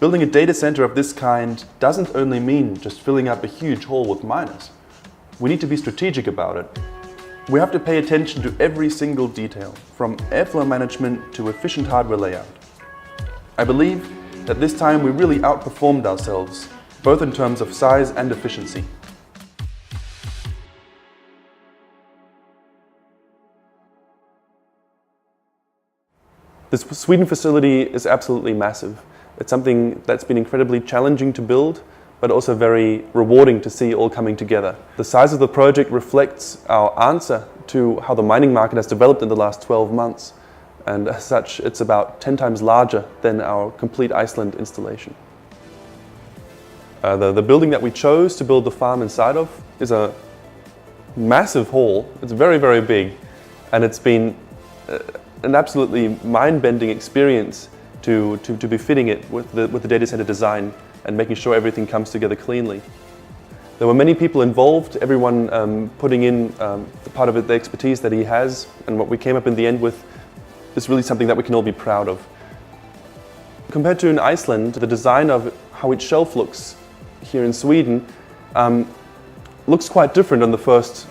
Building a data center of this kind doesn't only mean just filling up a huge hall with miners. We need to be strategic about it. We have to pay attention to every single detail, from airflow management to efficient hardware layout. I believe that this time we really outperformed ourselves, both in terms of size and efficiency. This Sweden facility is absolutely massive. It's something that's been incredibly challenging to build, but also very rewarding to see all coming together. The size of the project reflects our answer to how the mining market has developed in the last 12 months. And as such, it's about 10 times larger than our complete Iceland installation. The building that we chose to build the farm inside of is a massive hall. It's very, very big, and it's been an absolutely mind-bending experience to be fitting it with the data center design and making sure everything comes together cleanly. There were many people involved, everyone putting in the part of it, the expertise that he has, and what we came up in the end with is really something that we can all be proud of. Compared to in Iceland, the design of how each shelf looks here in Sweden looks quite different on the first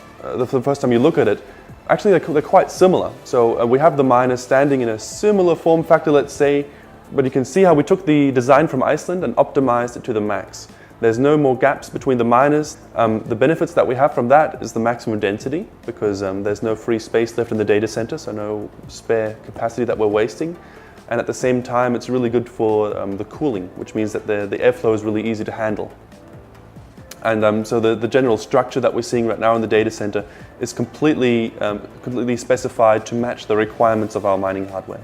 time you look at it. Actually, they're quite similar. So we have the miners standing in a similar form factor, let's say, but you can see how we took the design from Iceland and optimized it to the max. There's no more gaps between the miners. The benefits that we have from that is the maximum density, because there's no free space left in the data center, so no spare capacity that we're wasting. And at the same time, it's really good for the cooling, which means that the airflow is really easy to handle. And so the general structure that we're seeing right now in the data center is completely specified to match the requirements of our mining hardware.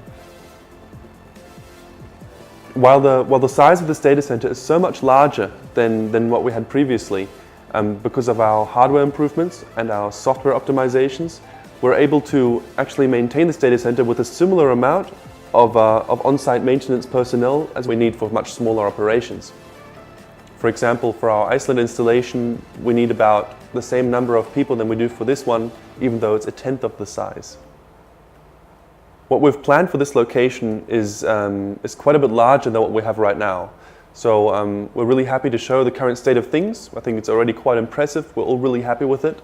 While the size of this data center is so much larger than what we had previously, because of our hardware improvements and our software optimizations, we're able to actually maintain this data center with a similar amount of on-site maintenance personnel as we need for much smaller operations. For example, for our Iceland installation, we need about the same number of people than we do for this one, even though it's a tenth of the size. What we've planned for this location is quite a bit larger than what we have right now. So we're really happy to show the current state of things. I think it's already quite impressive. We're all really happy with it.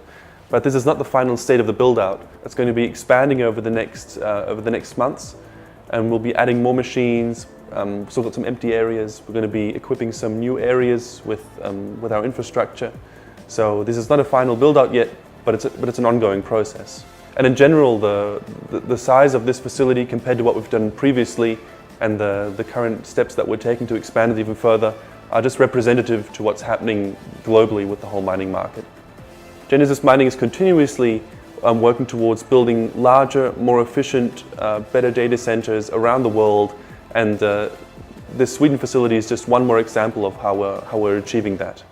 But this is not the final state of the build-out. It's going to be expanding over the next months, and we'll be adding more machines. We've still got some empty areas. We're going to be equipping some new areas with our infrastructure. So this is not a final build-out yet, but it's an ongoing process. And in general, the size of this facility compared to what we've done previously and the current steps that we're taking to expand it even further are just representative to what's happening globally with the whole mining market. Genesis Mining is continuously working towards building larger, more efficient, better data centers around the world, and this Sweden facility is just one more example of how we're achieving that.